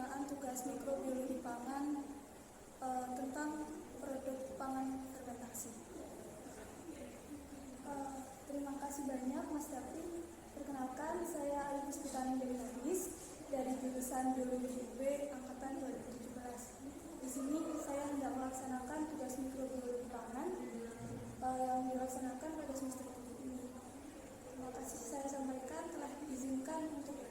pelaksanaan tugas mikrobiologi pangan tentang produk pangan fermentasi. Terima kasih banyak Mas David. Perkenalkan, saya Ayu Puspitani dari Hadis dari jurusan Biologi UB angkatan 2017. Di sini saya hendak melaksanakan tugas mikrobiologi pangan yang dilaksanakan pada semester ini. Terima kasih saya sampaikan telah diizinkan untuk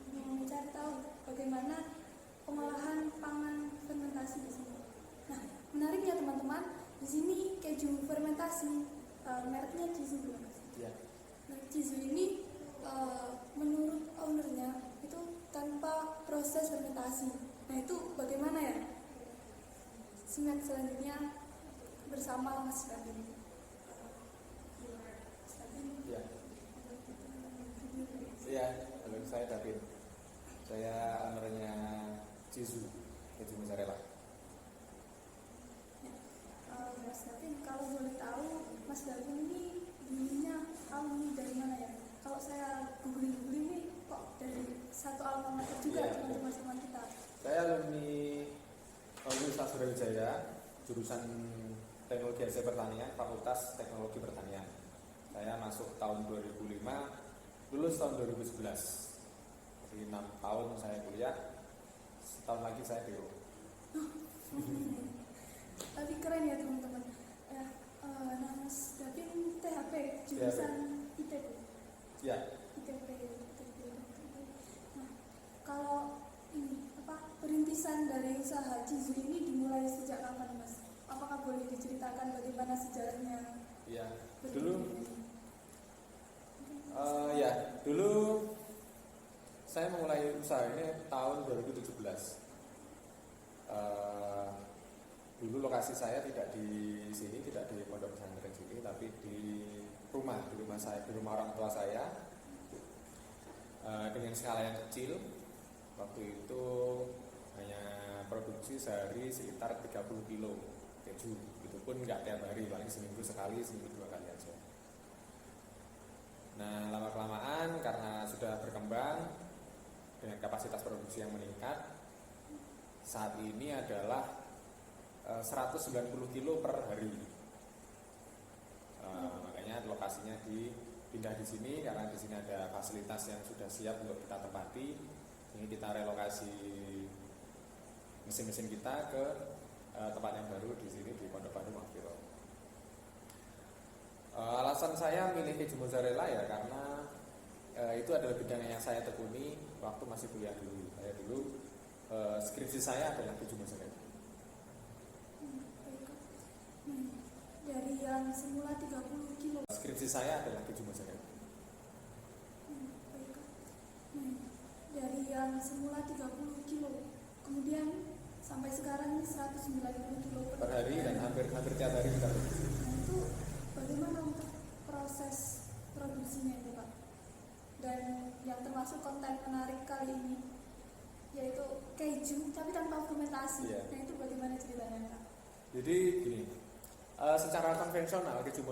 mencari tahu bagaimana pengolahan pangan fermentasi di sini. Nah, menariknya teman-teman, di sini keju fermentasi, mereknya Cizu. Ya. Nah, Cizu ini menurut ownernya itu tanpa proses fermentasi. Nah, itu bagaimana ya? Simak selanjutnya bersama Mas David. Ya. Iya, halo, saya David. Saya ownernya Cizu, keju mozzarella. Mas David, kalau boleh tahu, Mas David ini dulunya alumni dari mana ya? Kalau saya googling nih, kok dari satu alma mater juga teman-teman kita. Saya alumni Universitas Brawijaya, jurusan Teknologi Hasil Pertanian, Fakultas Teknologi Pertanian. Saya masuk tahun 2005, lulus tahun 2011. Jadi 6 tahun saya kuliah, setahun lagi saya DO. Tapi keren ya teman-teman. Nama Mas David THP, jurusan ITB. Ya. ITB. Nah, kalau ini perintisan dari usaha Cizu ini dimulai sejak kapan, Mas? Apakah boleh diceritakan bagaimana sejarahnya? Iya. Dulu saya memulai usaha ini tahun 2017. Dulu lokasi saya tidak di sini, tidak di Pondok Pesantren sini, tapi di rumah saya, di rumah orang tua saya, dengan skala yang kecil. Waktu itu hanya produksi sehari sekitar 30 kilo keju. Itu pun nggak tiap hari, paling seminggu sekali, seminggu 2 kali aja. Nah, lama-kelamaan karena sudah berkembang dengan kapasitas produksi yang meningkat, saat ini adalah 190 kilo per hari. Makanya lokasinya dipindah di sini karena di sini ada fasilitas yang sudah siap untuk kita tempati. Ini kita relokasi mesin-mesin kita ke tempat yang baru di sini di Pondok Baru Mafiro. Alasan saya milih keju mozzarella ya karena itu adalah bidang yang saya tekuni waktu masih kuliah dulu. Saya dulu skripsi saya adalah keju mozzarella. Dari yang semula 30 kilo. Skripsi saya adalah keju mozzarella. Dari yang semula 30 kilo, kemudian sampai sekarang 190 kilo per hari dan hampir tiap hari kita produksi. Nah, itu bagaimana untuk proses produksinya itu, Pak? Dan yang termasuk konten menarik kali ini yaitu keju tapi tanpa fermentasi. Yeah. Nah, itu bagaimana ceritanya, Pak? Jadi gini, secara konvensional keju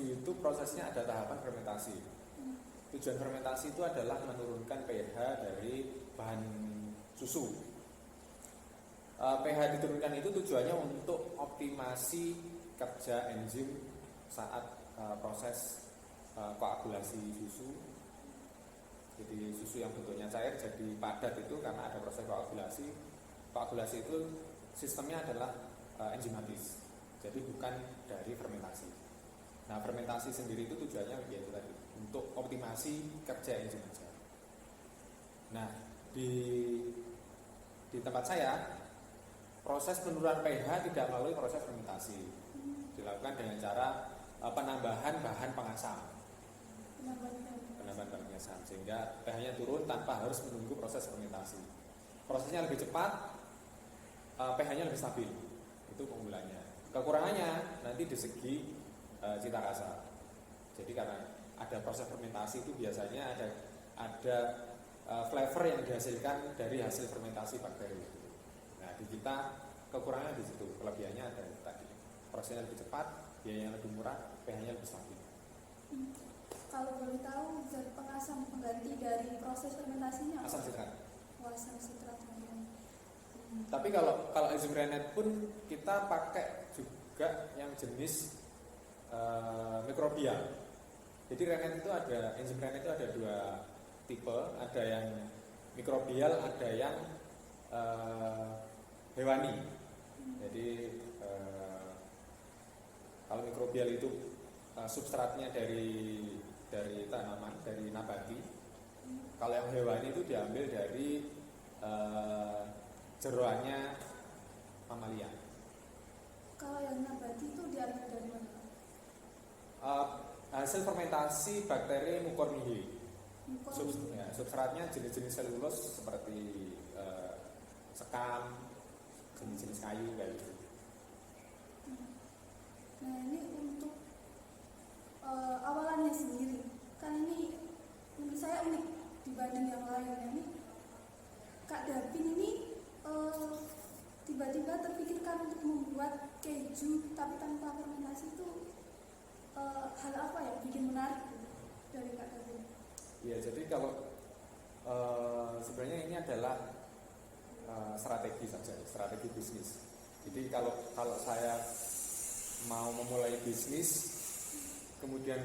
itu prosesnya ada tahapan fermentasi. Tujuan fermentasi itu adalah menurunkan pH dari bahan susu. pH diturunkan itu tujuannya untuk optimasi kerja enzim saat proses koagulasi susu. Jadi susu yang bentuknya cair jadi padat itu karena ada proses koagulasi. Koagulasi itu sistemnya adalah enzimatis, jadi bukan dari fermentasi. Nah, fermentasi sendiri itu tujuannya yaitu tadi untuk optimasi kerja enzim saja. Nah, di tempat saya proses penurunan pH tidak melalui proses fermentasi, dilakukan dengan cara penambahan bahan pengasam. Penambahan bahan pengasam sehingga pH-nya turun tanpa harus menunggu proses fermentasi. Prosesnya lebih cepat, pH-nya lebih stabil. Itu keunggulannya. Kekurangannya nanti di segi cita rasa. Jadi karena ada proses fermentasi itu biasanya ada flavor yang dihasilkan dari hasil fermentasi bakteri itu. Nah, di kita kekurangannya di situ, kelebihannya ada tadi. Prosesnya lebih cepat, biayanya lebih murah, pH-nya lebih stabil. Kalau boleh tahu zat pengasam pengganti dari proses fermentasinya? Asam sitrat. pengawasan substrat ini. Tapi kalau enzim Rennet pun kita pakai juga yang jenis mikrobial. Jadi Rennet itu ada, enzim Rennet itu ada dua tipe, ada yang mikrobial, ada yang hewani. Jadi kalau mikrobial itu substratnya dari tanaman, dari nabati. Kalau yang hewani itu diambil dari jeroannya mamalia. Kalau yang nabati itu diambil dari mana? Hasil fermentasi bakteri Mucormidae. Mucormidae. Substratnya jenis-jenis selulus seperti sekam, jenis-jenis kayu kayak gitu. Nah ini untuk awalannya sendiri, kan ini menurut saya unik dibanding yang lain. Ini Kak Davin ini tiba-tiba terpikirkan untuk membuat keju tapi tanpa fermentasi itu hal apa ya bikin menarik dari Kak Davin? Ya, jadi kalau sebenarnya ini adalah strategi saja, strategi bisnis. Jadi kalau saya mau memulai bisnis, kemudian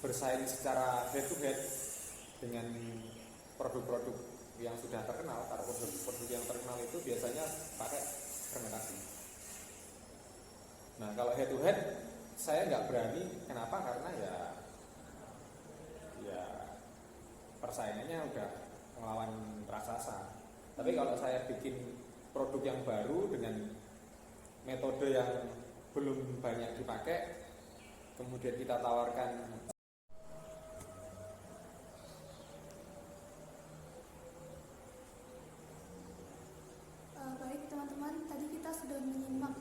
bersaing secara head to head dengan produk-produk yang sudah terkenal, karena produk yang terkenal itu biasanya pakai fermentasi. Nah, kalau head to head saya nggak berani. Kenapa? Karena ya persaingannya udah melawan raksasa. Tapi kalau saya bikin produk yang baru dengan metode yang belum banyak dipakai, kemudian kita tawarkan baik teman-teman, tadi kita sudah menyimak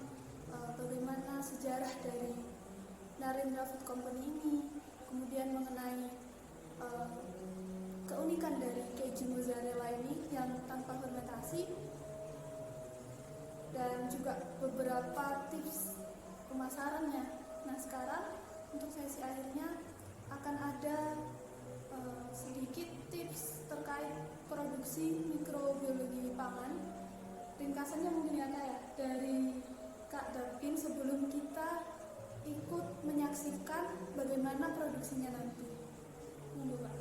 bagaimana sejarah dari Narendra Food Company ini, kemudian mengenai keunikan dari keju mozzarella ini yang tanpa fermentasi, dan juga beberapa tips pemasarannya. Nah sekarang untuk sesi akhirnya akan ada sedikit tips terkait produksi mikrobiologi pangan. Ringkasannya mungkin ya Kak ya, dari Kak Davin sebelum kita ikut menyaksikan bagaimana produksinya nanti. Monggo Kak.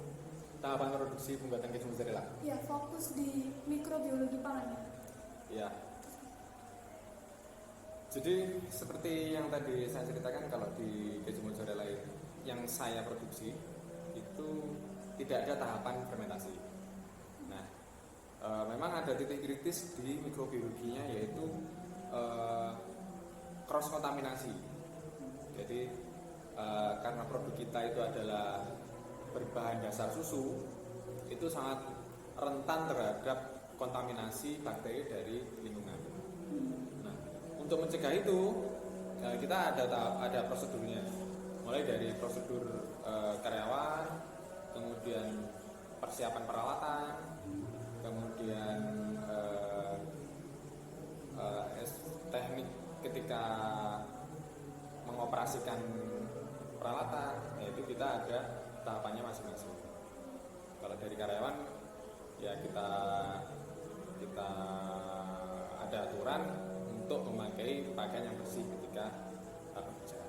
tahapan produksi pembuatan keju mozzarella. Ya, fokus di mikrobiologi pangan. Ya. Jadi seperti yang tadi saya ceritakan, kalau di keju mozzarella yang saya produksi itu tidak ada tahapan fermentasi. Nah, memang ada titik kritis di mikrobiologinya, yaitu cross kontaminasi. Jadi karena produk kita itu adalah berbahan dasar susu, itu sangat rentan terhadap kontaminasi bakteri dari lingkungan. Nah, untuk mencegah itu kita ada prosedurnya, mulai dari prosedur karyawan, kemudian persiapan peralatan, kemudian teknik ketika mengoperasikan peralatan, yaitu kita ada tahapannya masing-masing. Kalau dari karyawan ya kita ada aturan untuk memakai pakaian yang bersih ketika bekerja.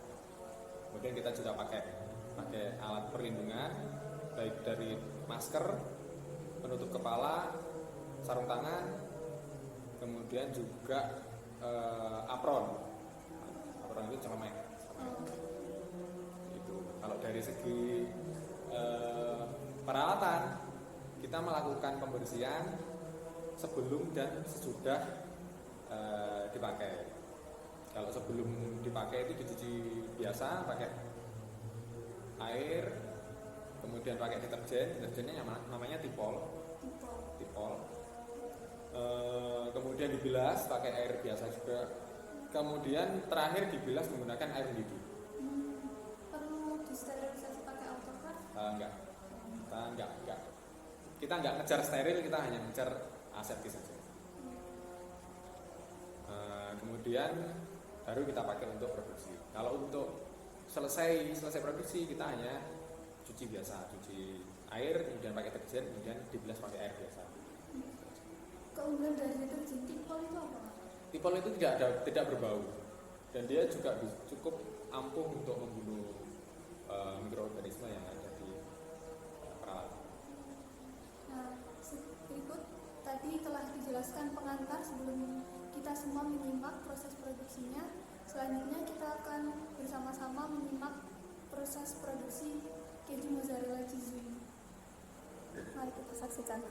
Kemudian kita juga pakai alat perlindungan, baik dari masker, penutup kepala, sarung tangan, kemudian juga apron itu celemek. Itu kalau dari segi peralatan, kita melakukan pembersihan sebelum dan sesudah dipakai. Kalau sebelum dipakai itu dicuci biasa pakai air, kemudian pakai deterjennya namanya Tipol. Kemudian dibilas pakai air biasa juga. Kemudian terakhir dibilas menggunakan air mendidih. Perlu disterilisasi pakai AutoCAD? Enggak. Kita enggak ngejar steril, kita hanya ngejar aseptis saja. Kemudian baru kita pakai untuk produksi. Kalau untuk selesai produksi, kita hanya cuci biasa, cuci air, kemudian pakai deterjen. deterjen, kemudian dibilas pakai air biasa. Keunggulan dari deterjen Tipol itu apa? Tipol itu tidak berbau dan dia juga cukup ampuh untuk membunuh mikroorganisme yang ada di peralatan. Nah, berikut tadi telah dijelaskan pengantar sebelum kita semua menyimak proses produksinya. Selanjutnya kita akan bersama-sama menyimak proses produksi keju mozzarella cheese ini. Mari kita saksikan.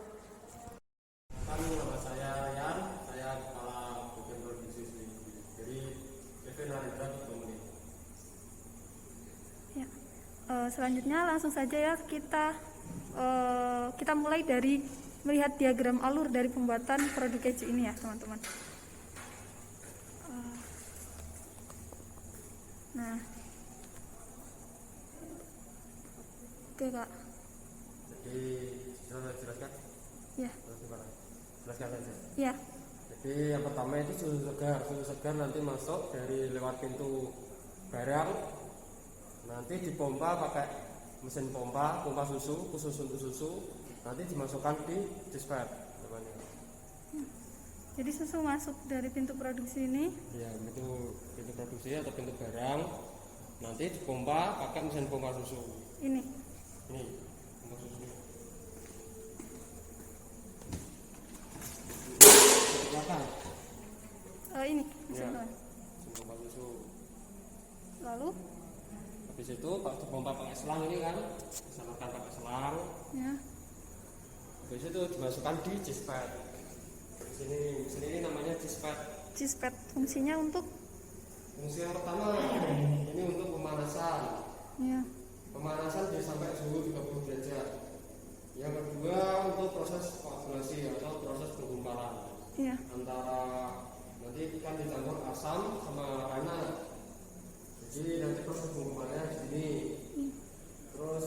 Nama saya Rian, saya kepala bagian produksi dari Kevin Narendra Komuni. Ya. Selanjutnya langsung saja ya kita mulai dari melihat diagram alur dari pembuatan produk keju ini ya teman-teman. Nah, oke kak. Jadi sudah jelaskan? Ya. Jelaskan saja. Ya. Jadi yang pertama itu susu segar nanti masuk dari lewat pintu barang, nanti dipompa pakai mesin pompa susu, khusus untuk susu, nanti dimasukkan di dispenser. Jadi susu masuk dari pintu produksi ini. Ya, pintu produksi atau pintu barang, nanti dipompa pakai mesin pompa susu. Ini. Ini pompa susu. Belakang. Ini mesin Ya. Mesin pompa susu. Lalu Habis itu kalau dipompa pakai selang ini kan, disalurkan pakai selang. ya. Habis itu dimasukkan di jispet. Mesin ini namanya jispet. Jispet fungsinya untuk Fungsi yang pertama ini untuk pemanasan. ya. Pemanasan dia sampai suhu 30 derajat. Yang kedua untuk proses koagulasi atau proses penggumpalan. Ya. Antara nanti kan dicampur asam sama renat. Jadi nanti proses penggumpalannya di sini. Terus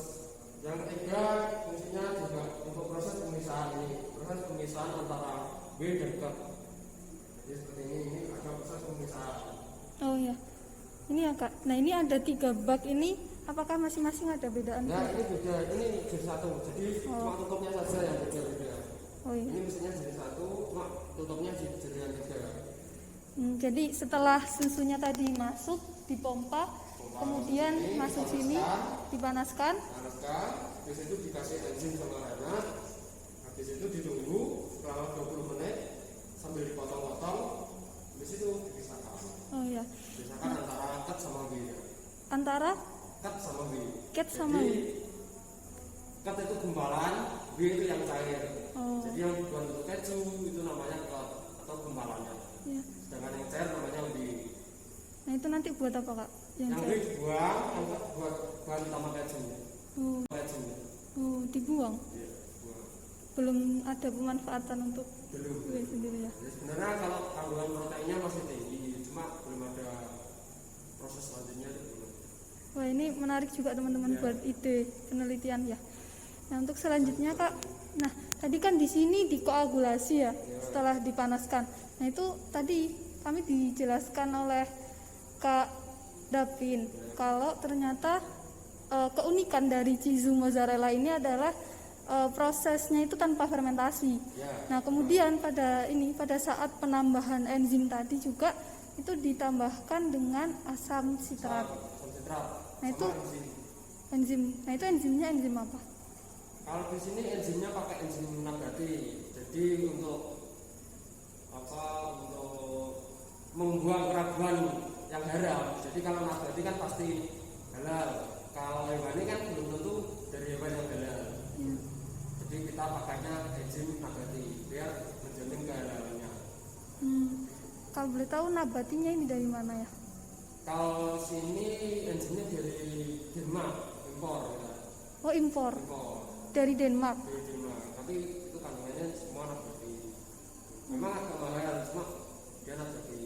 yang ketiga fungsinya juga untuk proses pemisahan ini, proses pemisahan antara B dan K. Jadi seperti ini ada proses pemisahan. Oh ya. Ini ya kak. Nah ini ada 3 bak ini. Apakah masing-masing ada bedaan? Nah ini beda, ini jadi satu. Jadi cuma tutupnya saja yang beda-beda. Oh iya. Ini mesinnya jadi satu, cuma tutupnya jadi yang beda. Jadi setelah susunya tadi masuk dipompa, kemudian masuk sini dipanaskan. Panaskan, habis itu dikasih enzim sama renat, habis itu ditunggu selama 20 menit sambil dipotong-potong, habis itu dipisahkan. Oh iya. Dipisahkan antara cut sama B. Antara Cut sama B. cat sama Jadi cut itu gumpalan, B itu yang cair. Oh. Jadi yang dibuat untuk keju itu namanya cut atau gumpalannya. Ya. Sedangkan yang cair namanya B. Nah itu nanti buat apa kak? Yang B cair? dibuang, yang buat bahan utama keju. Oh, Keju. dibuang. Iya, buang. Belum ada pemanfaatan untuk Belum. diri sendiri ya. Jadi sebenarnya kalau kandungan proteinnya masih tinggi, cuma belum ada proses selanjutnya itu belum. Wah ini menarik juga teman-teman buat ide penelitian ya. Nah untuk selanjutnya kak, nah tadi kan di sini dikoagulasi ya setelah dipanaskan. Nah itu tadi kami dijelaskan oleh Kak Davin kalau ternyata keunikan dari cheese mozzarella ini adalah prosesnya itu tanpa fermentasi. Nah kemudian pada saat penambahan enzim tadi juga itu ditambahkan dengan asam sitrat. Nah itu enzim. Nah itu enzimnya enzim apa? Kalau di sini enzimnya pakai enzim nabati. Jadi untuk membuang keraguan yang haram. Jadi kalau nabati kan pasti halal. Kalau hewani kan belum tentu dari hewan yang halal. Ya. Jadi kita pakainya enzim nabati biar menjamin kehalalannya. Kalau boleh tahu nabatinya ini dari mana ya? Kalau sini enzimnya dari Denmark, impor ya. Oh impor Impor dari Denmark. dari Denmark. Tapi itu kandungannya semua nabati. Memang agak mahal, cuma dia nabati.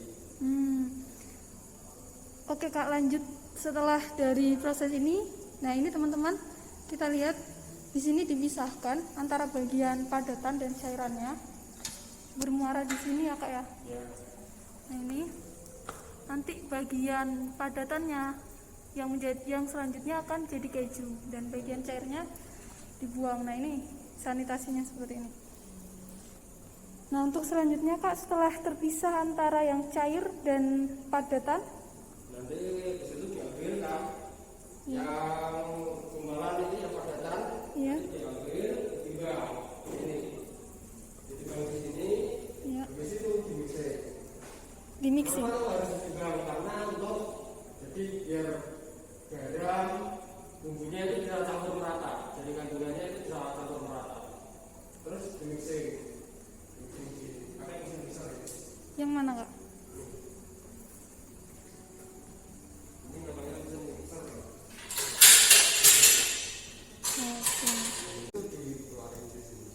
Oke kak, lanjut setelah dari proses ini. Nah ini teman-teman kita lihat di sini dipisahkan antara bagian padatan dan cairannya bermuara di sini ya kak ya. Ya. Nah ini nanti bagian padatannya yang selanjutnya akan jadi keju dan bagian cairnya dibuang. Nah ini sanitasinya seperti ini. Nah, untuk selanjutnya Kak, setelah terpisah antara yang cair dan padatan, nanti di situ diambil kan yang gumbalan ini yang padatan, ya, diambil ditimbang ini, ditimbang di sini, ya, habis itu dimixer. di mixing. Kenapa harus ditimbang? Karena untuk jadi biar garam bumbunya itu tidak campur merata, jadi kandungannya itu tidak campur merata. Terus dimixing, pakai mesin besar ini. Yang mana Kak? Ini namanya mesin besar. Oke. Itu dikeluarin di sini,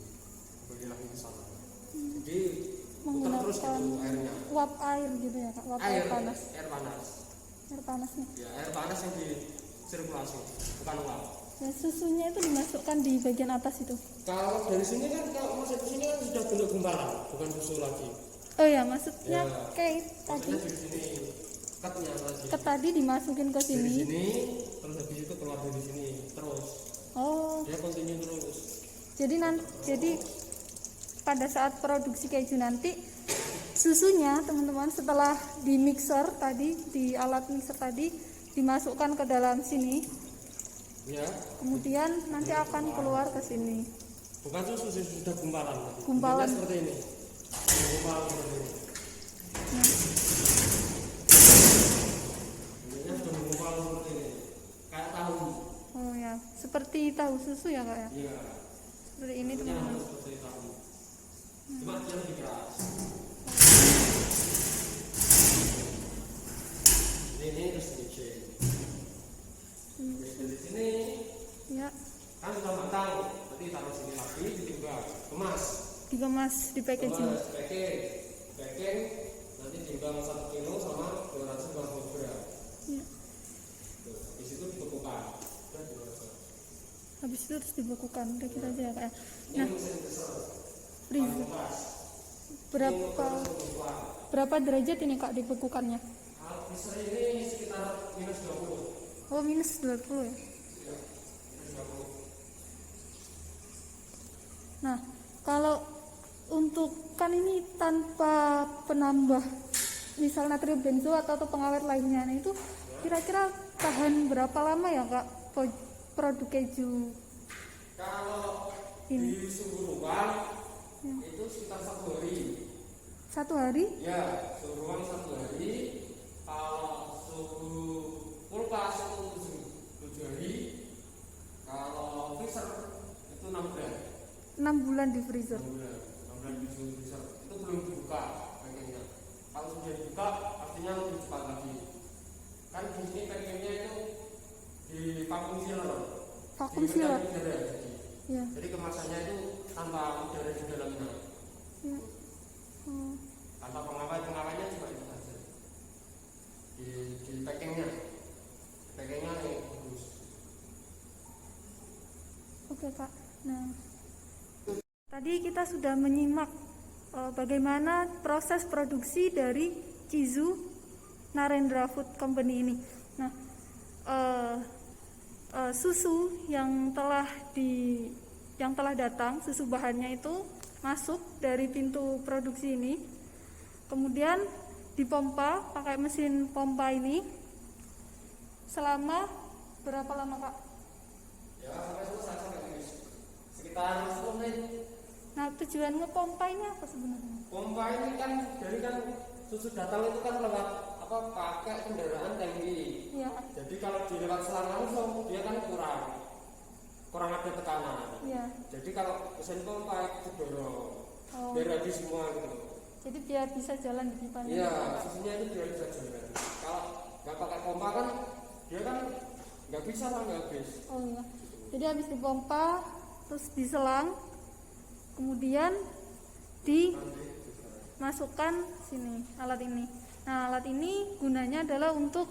kembali lagi ke sana. Jadi putar terus gitu Menggunakan airnya. uap air gitu ya Kak, uap air panas. Air panas. Air panas nih. Ya, air panas yang disirkulasi, bukan uap. Ya, susunya itu dimasukkan di bagian atas itu. Kalau dari sini kan, kalau masuk ke sini kan sudah bentuk gumpalan, bukan susu lagi. Oh ya, maksudnya Ya. kayak tadi. Maksudnya di sini ketnya tadi. Ket tadi dimasukin ke Dari sini. sini, terus habis itu keluar dari sini, terus Oh, dia continue terus. jadi pada saat produksi keju nanti susunya teman-teman setelah di mixer tadi, di alat mixer tadi dimasukkan ke dalam sini, Ya, kemudian nanti akan keluar ke sini. bukan susu, sudah gumpalan. Gumpalan. Bentuknya seperti ini. Gumpalan seperti ini. Nah, Bentuknya sudah menggumpal seperti ini. Kayak tahu. oh ya, seperti tahu susu ya Kak ya. Iya. Seperti ini Bentuknya teman-teman. harus seperti tahu. Cuma dia lebih keras. Ini terus dicek. Dari sini Ya, kan sudah matang, berarti taruh sini lagi, ditimbang, kemas, dikemas di packaging. packing, nanti timbang 1 kilo sama 250 gram. Ya. Tuh, di situ dibekukan. Dan dimasak. Habis itu terus dibekukan, udah kita aja ya Kak ya. Ini Nah, mesin besar, freezer. kemas. berapa derajat ini Kak dibekukannya? Kalau freezer ini sekitar minus 20. Oh, minus 20 ya. Ya, minus 20. Nah, kalau untuk kan ini tanpa penambah misal natrium benzo atau pengawet lainnya, nah itu kira-kira tahan berapa lama ya Kak produk keju Kalau ini? di suhu ruang Ya. itu sekitar 1 hari. 1 hari? Ya, suhu ruang 1 hari. Kalau suhu kulkas itu 7 hari. Kalau freezer itu 6 bulan. 6 bulan di freezer. 6 bulan. 6 bulan di suhu freezer. Itu belum dibuka packingnya. Kalau sudah dibuka, artinya lebih cepat lagi. Kan di sini packingnya itu di vacuum sealer. Vacuum Diberikan sealer. udara, Ya. jadi kemasannya itu tanpa udara di dalamnya. Ya. Oh, Tanpa pengawetnya cuma itu saja di packingnya yang bagus. oke Kak. Nah, tadi kita sudah menyimak bagaimana proses produksi dari Chizu Narendra Food Company ini. Nah, susu yang telah datang, susu bahannya itu masuk dari pintu produksi ini, kemudian dipompa pakai mesin pompa ini selama berapa lama Kak? Ya, sampai selesai sampai habis. Sekitar 10 menit. Nah, tujuan ngepompa ini apa sebenarnya? Pompa ini kan dari kan susu datang itu kan lewat pakai kendaraan tangki. Iya. Jadi kalau di lewat selang langsung dia kan kurang ada tekanan. Iya. Jadi kalau mesin pompa itu dorong Oh. biar habis semua gitu. Jadi biar bisa jalan di pipa. Iya, susunya itu biar bisa jalan. Kalau nggak pakai pompa kan dia kan nggak bisa lah, nggak habis. Oh iya. Jadi habis dipompa terus diselang, kemudian dimasukkan sini alat ini. Nah, alat ini gunanya adalah untuk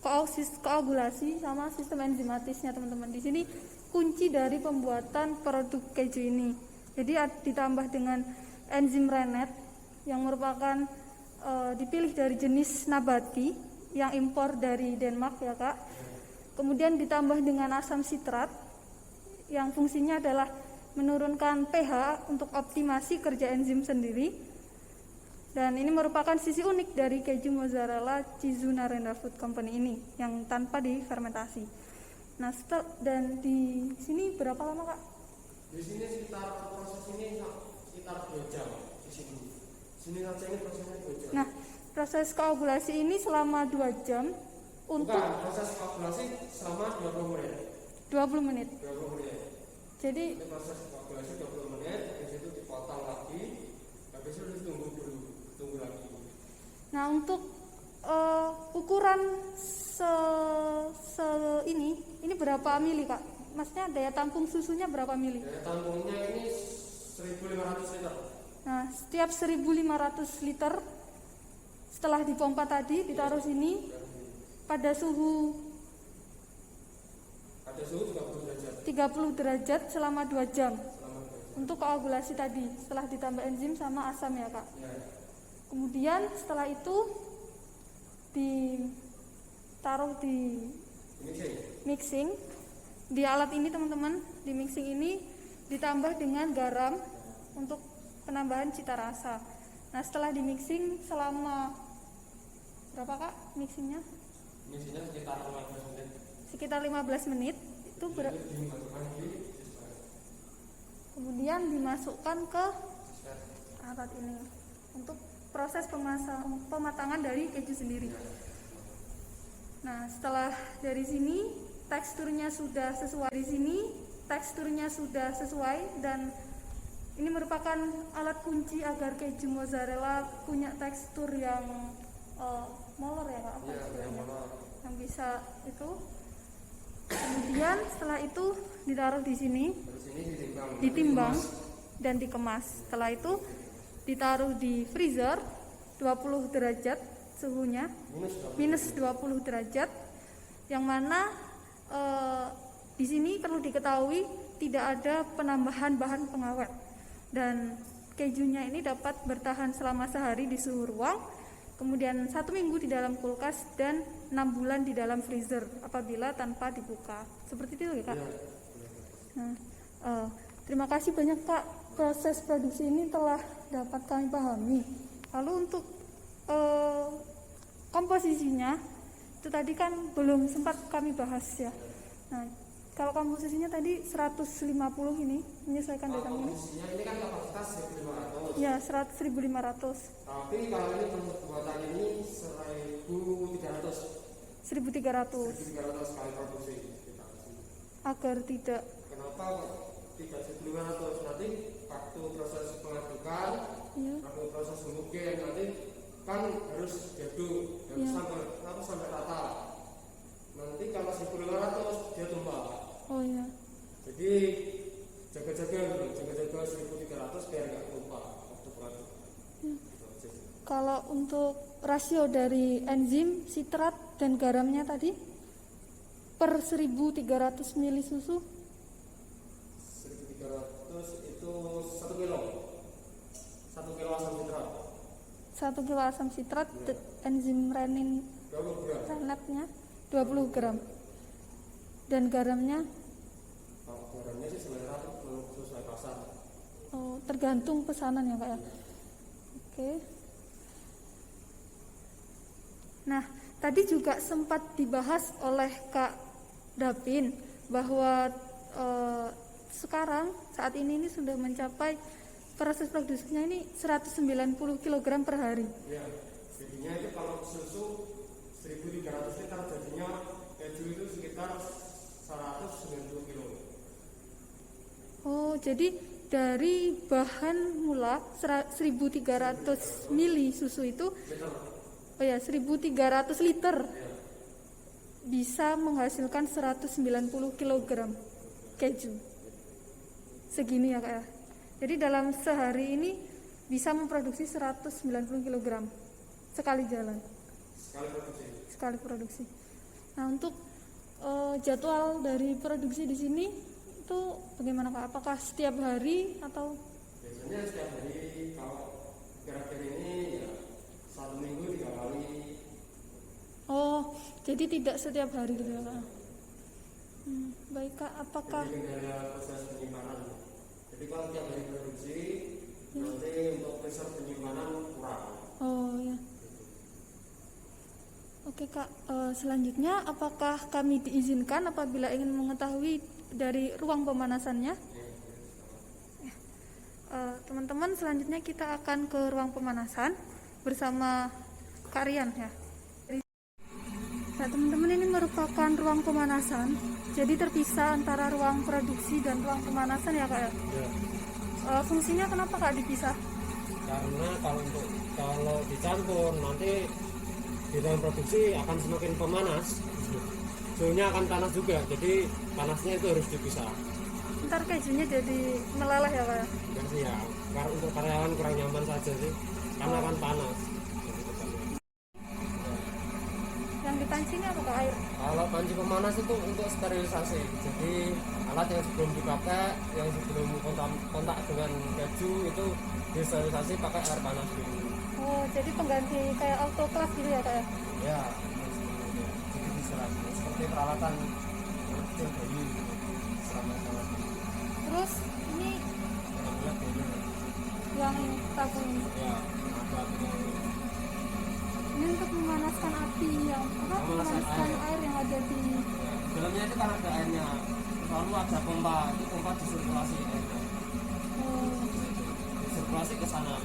koagulasi sama sistem enzimatisnya teman-teman. Di sini kunci dari pembuatan produk keju ini. Jadi ditambah dengan enzim rennet yang merupakan dipilih dari jenis nabati yang impor dari Denmark ya Kak. Kemudian ditambah dengan asam sitrat yang fungsinya adalah menurunkan pH untuk optimasi kerja enzim sendiri. Dan ini merupakan sisi unik dari keju mozzarella Cizuna Renda Food Company ini yang tanpa difermentasi. Nah, dan di sini berapa lama, Kak? Di sini sekitar proses ini sekitar 2 jam di sini. Sini saja ini prosesnya 2 jam. Nah, proses koagulasi ini selama 2 jam untuk Bukan, proses koagulasi selama 20 menit. 20 menit. 20 menit. Jadi Ini proses koagulasi 20 menit, habis itu dipotong lagi, habis itu ditunggu dulu, tunggu lagi. nah, untuk ukuran ini berapa mili, Kak? Maksudnya daya tampung susunya berapa mili? Daya tampungnya ini 1.500 liter. Nah, setiap 1.500 liter setelah dipompa tadi ditaruh sini pada suhu Ada suhu 30 derajat 30 derajat selama 2 jam selama 2 jam. untuk koagulasi tadi setelah ditambah enzim sama asam ya, Kak. Ya, Kemudian setelah itu ditaruh di mixing. mixing di alat ini, teman-teman. Di mixing ini ditambah dengan garam untuk penambahan cita rasa. Nah, setelah di mixing selama berapa, Kak, mixingnya? Mixingnya sekitar 15 menit. Sekitar 15 menit itu Itu dimasukkan di dispenser. kemudian dimasukkan ke alat ini untuk proses pematangan dari keju sendiri. Nah, setelah dari sini teksturnya sudah sesuai dan ini merupakan alat kunci agar keju mozzarella punya tekstur yang molor ya, Kak, apa Iya, istilahnya? yang Yang bisa itu. Kemudian setelah itu ditaruh di sini, Terus ini ditimbang dan dikemas. Setelah itu ditaruh di freezer 20 derajat suhunya, minus 20 derajat, yang mana di sini perlu diketahui tidak ada penambahan bahan pengawet dan kejunya ini dapat bertahan selama sehari di suhu ruang, kemudian 1 minggu di dalam kulkas dan 6 bulan di dalam freezer apabila tanpa dibuka. Seperti itu ya, Kak? Nah, terima kasih banyak, Kak. Proses produksi ini telah dapat kami pahami. Lalu untuk komposisinya itu tadi kan belum sempat kami bahas ya. Nah, kalau komposisinya tadi 150 ini menyesuaikan dengan ini. Komposisinya ini kan kapasitas 1.500. Ya, 100.500. Tapi kalau ini pembuatan ini 1.300. 1.300 1.300 kali produksi. agar tidak Kenapa tidak 1.500? Nanti waktu proses pengadukan, ya, waktu proses mungkin nanti kan harus diaduk, harus sampai rata. Nanti kalau 1.500 dia tumpah. oh ya. Jadi jaga-jaga 1.300 biar nggak tumpah waktu pengadukan. Kalau untuk rasio dari enzim, sitrat dan garamnya tadi per 1.300 ml susu 1.300 itu 1 kilo. 1 kilo asam sitrat. 1 kilo asam sitrat, enzim renin 20 gram. renatnya 20 gram dan garamnya Kalau garamnya sih sebenarnya sesuai pasar. tergantung pesanan ya, Kak ya. Oke. Nah, tadi juga sempat dibahas oleh Kak Dapin bahwa sekarang saat ini sudah mencapai proses produksinya ini 190 kg per hari. Ya, jadinya itu kalau susu 1.300 liter jadinya keju itu sekitar 190 kilo. Oh, jadi dari bahan mula 1.300 mili susu itu, Liter. oh ya 1.300 liter Ya. bisa menghasilkan 190 kg keju. Segini ya, Kak ya. Jadi dalam sehari ini bisa memproduksi 190 kg sekali jalan, sekali produksi. Nah, untuk jadwal dari produksi di sini itu bagaimana, Kak? Apakah setiap hari atau Biasanya setiap hari, kalau kira-kira ini ya 1 minggu 3 kali. oh, jadi tidak setiap hari gitu ya, Kak? Baik, Kak. Apakah Jadi kendala proses penyimpanan. Jadi kalau tiap hari produksi nanti untuk freezer penyimpanan kurang. Oh ya. Oke Kak, selanjutnya apakah kami diizinkan apabila ingin mengetahui dari ruang pemanasannya? Teman-teman, selanjutnya kita akan ke ruang pemanasan bersama Kak Rian ya. Nah teman-teman, ini merupakan ruang pemanasan, jadi terpisah antara ruang produksi dan ruang pemanasan ya Kak ya? Ya. Fungsinya kenapa Kak dipisah? Karena kalau dicampur nanti di dalam produksi akan semakin pemanas, suhunya akan panas juga, jadi panasnya itu harus dipisah. Ntar kejunya jadi meleleh ya Kak ya? Ya sih ya, karena untuk karyawan kurang nyaman saja sih, karena akan panas. Yang dipanci ini apa Kak, air? Kalau panci pemanas itu untuk sterilisasi, jadi alat yang sebelum dipakai, yang sebelum kontak dengan keju itu disterilisasi pakai air panas dulu. Oh, jadi pengganti kayak autoclave gitu ya Kak ya? Ya, jadi disterilisasi seperti peralatan anak kecil bayi selama Terus ini yang tabung ini. ya ada Ini untuk memanaskan api yang memanaskan air yang ada di. di dalamnya itu kan ada airnya, lalu ada pompa, itu pompa disirkulasi airnya, Oh, disirkulasi ke sana.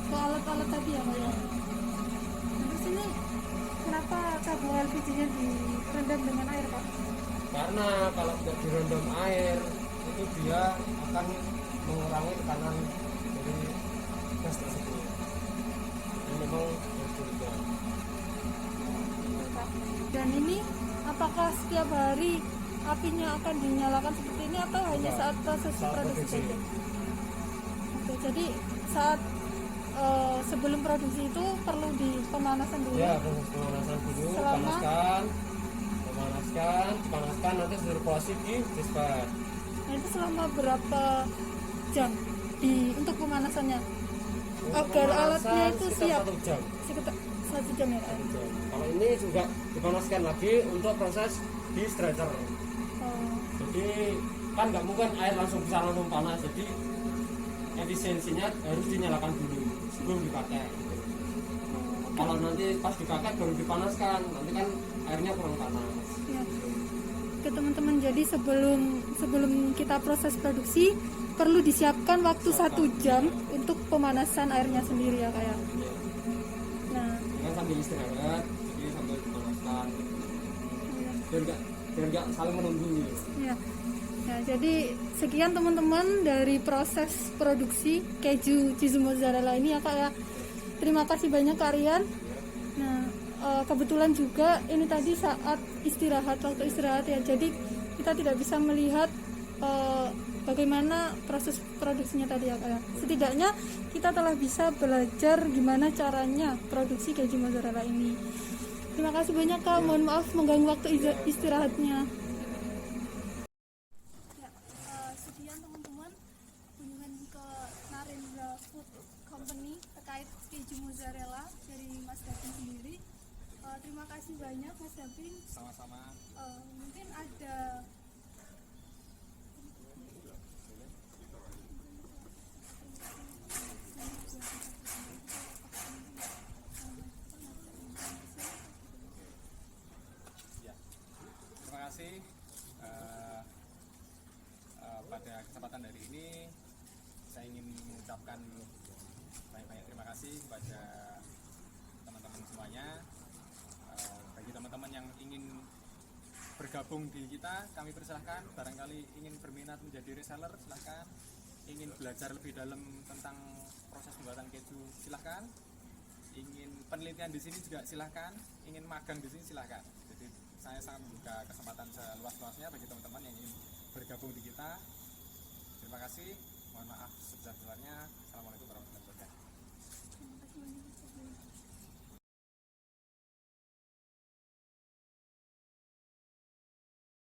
ke alat-alat tadi ya Kak ya? Nah, terus ini kenapa tabung LPG-nya direndam dengan air Pak? Karena kalau tidak direndam air itu dia akan mengurangi tekanan dari gas tersebut. Ini memang harus direndam. Dan ini apakah setiap hari apinya akan dinyalakan seperti ini atau hanya saat proses Saat produksi produksi. saja? Oke, jadi saat sebelum produksi itu perlu di pemanasan dulu. Ya, proses pemanasan dulu, Selama- panaskan, nanti sirkulasi di display. Nah, itu selama berapa jam untuk pemanasannya? Agar alatnya itu siap. 1 jam. Sekitar 1 jam ya Kak? Kalau ini juga dipanaskan lagi untuk proses di stretcher. Oh, Jadi kan nggak mungkin air langsung bisa langsung panas, jadi efisiensinya harus dinyalakan dulu sebelum dipakai. Kalau nanti pas dipakai baru dipanaskan, nanti kan airnya kurang panas. ya. Oke teman-teman, jadi sebelum kita proses produksi perlu disiapkan waktu 1 jam untuk pemanasan airnya sendiri ya Kak ya. Nah, Ini kan sambil istirahat, jadi sambil dipanaskan, iya. biar nggak saling menunggu. Ya. Ya, jadi sekian teman-teman dari proses produksi keju cheese mozzarella ini ya Kak ya. Terima kasih banyak Kak Rian. Nah, kebetulan juga ini tadi saat waktu istirahat ya. Jadi kita tidak bisa melihat bagaimana proses produksinya tadi ya Kak ya. Setidaknya kita telah bisa belajar gimana caranya produksi keju mozzarella ini. Terima kasih banyak Kak. Mohon maaf mengganggu waktu istirahatnya. Sekian teman-teman kunjungan ke Narendra Food Company terkait keju mozzarella dari Mas Davin sendiri. Terima kasih banyak Mas Davin. Sama-sama. Mungkin ada Ya, terima kasih. Pada kesempatan hari ini saya ingin mengucapkan banyak-banyak terima kasih kepada teman-teman semuanya. Bagi teman-teman yang ingin bergabung di kita, kami persilahkan. Barangkali ingin berminat menjadi reseller, silahkan. Ingin belajar lebih dalam tentang proses pembuatan keju, silahkan. Ingin penelitian di sini juga silahkan. Ingin magang di sini silahkan. Jadi saya sangat membuka kesempatan seluas-luasnya bagi teman-teman yang ingin bergabung di kita. Terima kasih. Mohon maaf sebesar-besarnya.